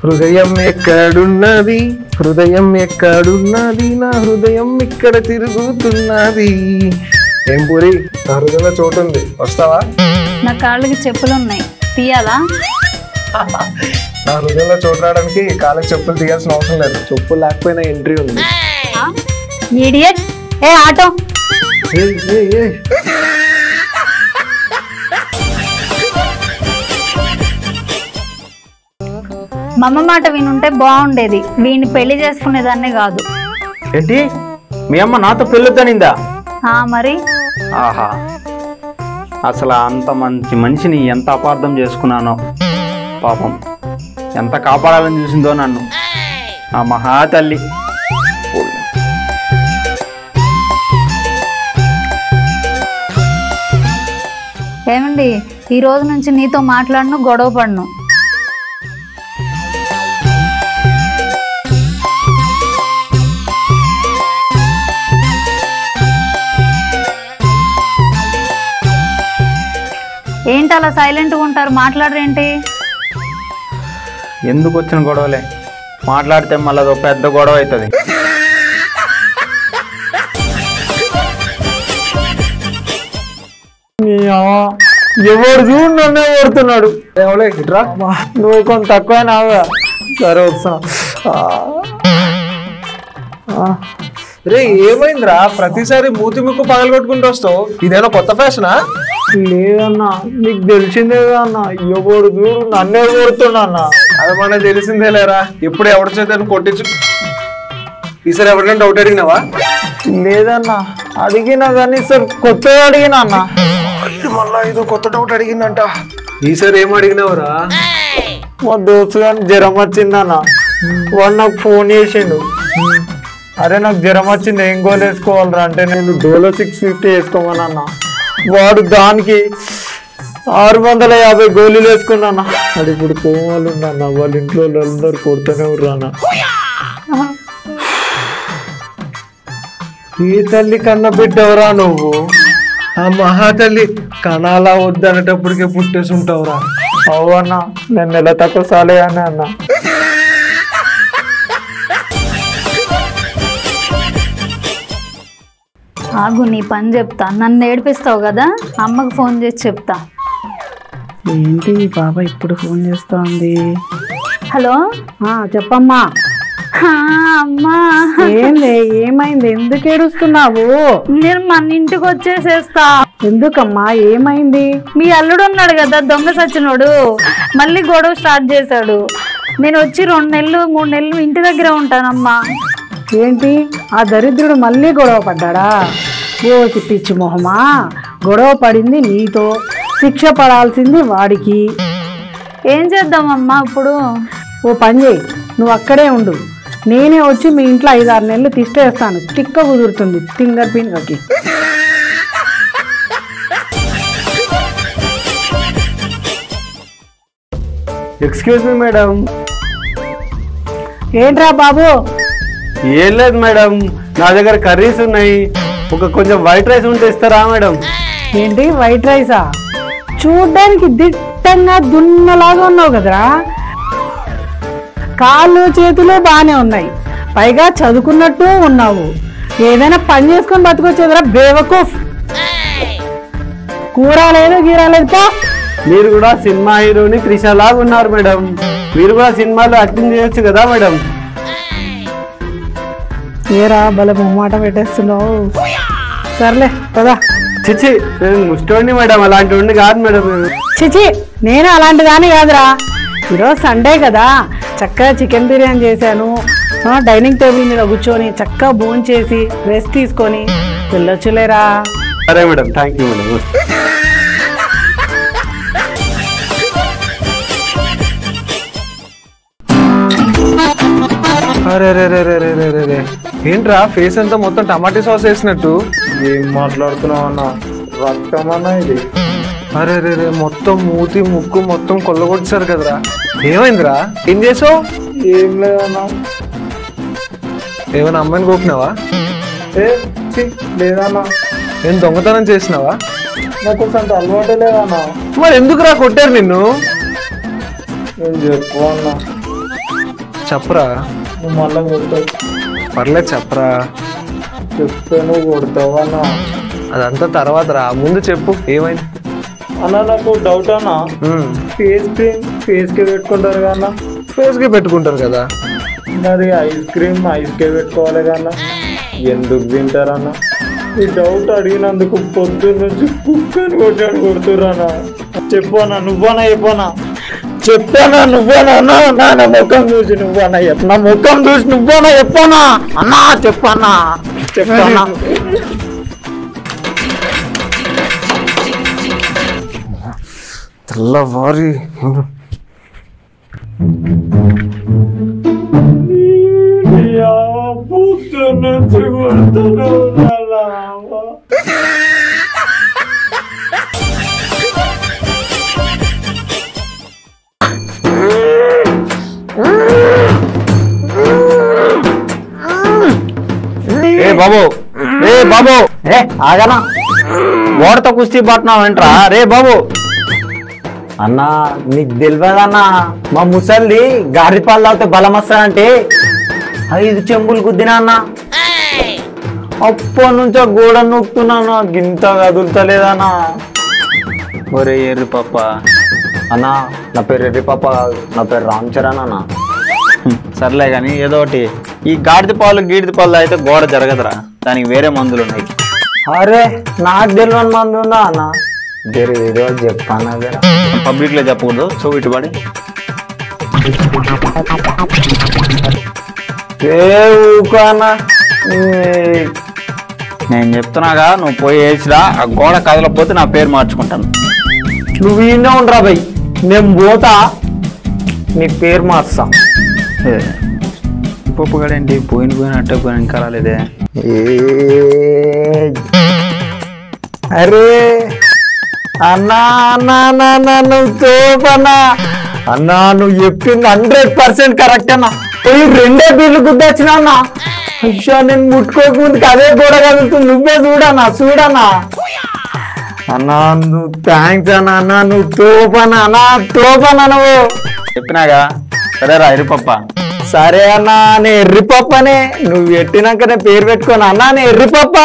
హృదయం ఎక్కడున్నది హృదయం ఎక్కడున్నది నా హృదయం ఇక్కడ తిరుగుతున్నది. ఏం పూరి నా హృదయంలో చోటు ఉంది, వస్తావా? నా కాళ్ళకి చెప్పులు ఉన్నాయి, తీయాలా? నా హృదయంలో చోటు రావడానికి కాళ్ళకి చెప్పులు తీయాల్సిన అవసరం లేదు, చెప్పులు లేకపోయినా ఎంట్రీ ఉంది. ఇడియట్. ఏ ఆటో మా అమ్మ మాట వినుంటే బాగుండేది, వీడిని పెళ్లి చేసుకునేదాన్నే కాదు. ఏంటి మీ అమ్మ నాతో పెళ్ళొద్దనిందా? మరి ఆహా, అసలు అంత మంచి మనిషిని ఎంత అపార్థం చేసుకున్నానో. పాపం ఎంత కాపాడాలని చూసిందో నన్ను ఆ మహా తల్లి. ఏమండి, ఈ రోజు నుంచి నీతో మాట్లాడను, గొడవ పడను. ఏంటి అలా సైలెంట్గా ఉంటారు, మాట్లాడరేంటి? ఎందుకు వచ్చిన గొడవలే, మాట్లాడితే మళ్ళీ అదో పెద్ద గొడవ అవుతుంది. ఎవరు చూడు నన్నే కొడుతున్నాడు. ఇట్రా, నువ్వు కొంత తక్కువ నావుగా. సరే వస్తున్నా. రే ఏమైందిరా ప్రతిసారి మూతి ముక్కు పగలు కొట్టుకుంటూ వస్తావు, ఇదేనా కొత్త ఫ్యాషనా? లేదన్నా, నీకు తెలిసిందే అన్నా, ఎవరు చూడు నన్నే కొడుతున్నా అన్న. అది మనకు తెలిసిందే లేరా, ఎప్పుడు ఎవరి చేత కొట్టించు. ఈసారి ఎవరికైనా డౌట్ అడిగినావా? లేదన్నా, అడిగినా కానీ సార్ కొత్తగా అడిగినా అన్న. మళ్ళా ఏదో కొత్త డౌట్ అడిగిందంట. ఈసారి ఏం అడిగినావురా? మా దోస్తు కానీ జ్వరం వచ్చిందన్న, వాడు నాకు ఫోన్ చేసిండు. అరే నాకు జ్వరం వచ్చింది, ఏం గోలు వేసుకోవాలరా అంటే నేను డోలో 650 వేసుకోమన్నా. వాడు దానికి 650 గోళీలు వేసుకున్నా. అది ఇప్పుడు కోమాలు ఉండన్న, వాళ్ళ ఇంట్లో అందరు కొడుతూనే ఉర్రానా. ఈ తల్లి కన్న బిడ్డవరా నువ్వు? ఆ మహాతల్లి కణాలా వద్దనేటప్పటికే పుట్టేసి ఉంటావురా. అవునా, నేను నెల తక్కువ సాలే అని అన్నా. ఆగు, నీ పని చెప్తా. నన్ను ఏడిపిస్తావు కదా, అమ్మకు ఫోన్ చేసి చెప్తా. ఏంటి పాప ఇప్పుడు ఫోన్ చేస్తోంది? హలో, చెప్పమ్మా. అమ్మా, ఏంది, ఏమైంది, ఎందుకు ఏడుస్తున్నావు? నేను మన ఇంటికి వచ్చేసేస్తా. ఎందుకమ్మా, ఏమైంది? మీ అల్లుడు ఉన్నాడు కదా, దొంగ సచ్చినోడు, మళ్ళీ గొడవ స్టార్ట్ చేశాడు. నేను వచ్చి 2 నెలలు 3 నెలలు ఇంటి దగ్గర ఉంటానమ్మా. ఏంటి, ఆ దరిద్రుడు మళ్ళీ గొడవ పడ్డాడా? ఓ పిచ్చి మొహమా, గొడవ పడింది నీతో, శిక్ష పడాల్సింది వాడికి. ఏం చేద్దామమ్మా ఇప్పుడు? ఓ పని చేయి, నువ్వు అక్కడే ఉండు, నేనే వచ్చి మీ ఇంట్లో 5-6 నెలలు తిష్టేస్తాను, తిక్క కుదురుతుంది ఫింగర్ పిన్కి. Excuse me madam. ఏంట్రా బాబు? ఏం లేదు మేడం, నా దగ్గర కర్రీస్ ఉన్నాయి, కొంచెం వైట్ రైస్ ఉంటే ఇస్తారా మేడం? ఏంటి వైట్ రైసా? చూడ్డానికి దిట్టంగా దున్నలాగా ఉన్నావు కదరా, కాళ్ళు చేతులు బాగానే ఉన్నాయి, పైగా చదువుకున్నట్టు ఉన్నావు, ఏదైనా పని చేసుకొని బతుకొచ్చేదిరా బేవకూఫ్. కూర లేదు గీరా లేదు పో. మీరు కూడా సినిమా హీరోని త్రిష లాగా ఉన్నారు మేడం, మీరు కూడా సినిమాలో యాక్టింగ్ చేయొచ్చు కదా మేడం. ఏరా భలే మొహమాట పెట్టేస్తున్నావు. సర్లే పదా. చిచి, నేను ముష్టోడిని మేడం, అలాంటి ఉండి కాదు మేడం. చిచి, నేను అలాంటి దాన్ని కాదురా, ఈరోజు సండే కదా, చక్కగా చికెన్ బిర్యానీ చేశాను, డైనింగ్ టేబుల్ మీద కూర్చొని చక్కగా భోజనం చేసి రెస్ట్ తీసుకొని వెళ్ళొచ్చులేరా. సరే మేడం, థ్యాంక్ యూ మేడం. అరే రే రే రే రే రే రే రే, ఏంట్రా ఫేస్ అంతా మొత్తం టమాటా సాస్ వేసినట్టు? ఏం మాట్లాడుతున్నావు అన్న, రక్తమన్నా ఇది. అరే రే రే, మొత్తం మూతి ముక్కు మొత్తం కొల్లగొట్టారు కదరా, ఏమైందిరా? ఏం చేసావు? ఏం లేదన్నా. ఏమైనా అమ్మాయిని కోపినావా? లేదన్నా. ఏం దొంగతనం చేసినావా? నాకు అంత అలవాటే లేదన్నా. మరి ఎందుకురా కొట్టారు నిన్ను? నేను చెప్పు అన్నా. చెప్పరా. నువ్వు మళ్ళీ కొడతావు. పర్లేదు చెప్పరా. చెప్తే నువ్వు కొడతావు అన్న. అదంతా తర్వాత రా, ముందు చెప్పు ఏమైంది. అన్న నాకు డౌట్ అన్న, ఫేస్ క్రీమ్ ఫేస్కే పెట్టుకుంటారు కదా, ఫేస్కి పెట్టుకుంటారు కదా, మరి ఐస్ క్రీమ్ ఐస్కే పెట్టుకోవాలి కదా, ఎందుకు తింటారన్న? ఈ డౌట్ అడిగినందుకు పొద్దున్న నుంచి కుక్కని కొడుతురానా? చెప్పానా నువ్వనా చెప్పానా? చెప్పానా నువ్వనా? నా ముఖం చూసి నువ్వనా చెప్పు, నా ముఖం చూసి నువ్వనా చెప్పానా అన్నా? చెప్పానా చెప్పానా? తెల్లవారి బాబు రే బాబు, ఆగనా ఓడతో కుస్తీ పట్టినావు ఏంట్రా? రే బాబు అన్నా నీకు తెలియదన్నా, మా ముసల్ది గారి పాలు తాగితే బలం వస్తా అంటే 5 చెంబులు గుద్దినా అన్న. అప్పటి నుంచో గోడ నొక్కుతున్నానా, గింత కదులుతలేదన్నా. ఒరే ఎర్రి పప్ప అన్నా, నా పేరు ఎర్రి పప్ప కాదు, నా పేరు రామ్ చరణ్ అన్న. సర్లే కానీ ఏదో ఒకటి, ఈ గాడిద పాలు గీడిద పాలు అయితే గోడ జరగదురా, దానికి వేరే మందులు ఉన్నాయి. అరే నాకు తెలియని మంది ఉందా అన్న? ఏదో చెప్పానా జరా, పబ్లిక్ లో చెప్పకూడదు, సో ఇటుబడి ఊకన్నా. నేను చెప్తున్నాగా, నువ్వు పోయి వేసిరా, ఆ గోడ కదలకపోతే నా పేరు మార్చుకుంటాను. నువ్వు ఈయనే ఉండరా భయ్, నేను పోతా, నీ పేరు మార్చా. పప్పు గడేంటి పోయినట్టే పోయిన ఇంకా రాలేదే. అరే అన్నా అన్నా అన్నా నువ్వు తోపన్నా అన్నా, నువ్వు చెప్పింది 100% కరెక్ట్ అన్నా. పోయి 2 బీర్లు గుద్దొచ్చినా అన్నా. అయ్యా నేను ముట్టుకోకముందుకు అదే గోడ కదులుతుంది, నువ్వే చూడన్నా అన్నా. నువ్వు థ్యాంక్స్ అన్నా. అన్నా నువ్వు తోపన్నా, అన్నా తోపన్నా నువ్వు. చెప్పినాగా, సరేరా ఎర్రిపప్ప. సరే అన్నా, నే ఎర్రిపప్పనే, నువ్వు పెట్టినాకనే పేరు పెట్టుకోను అన్నా, నే ఎర్రిపప్ప.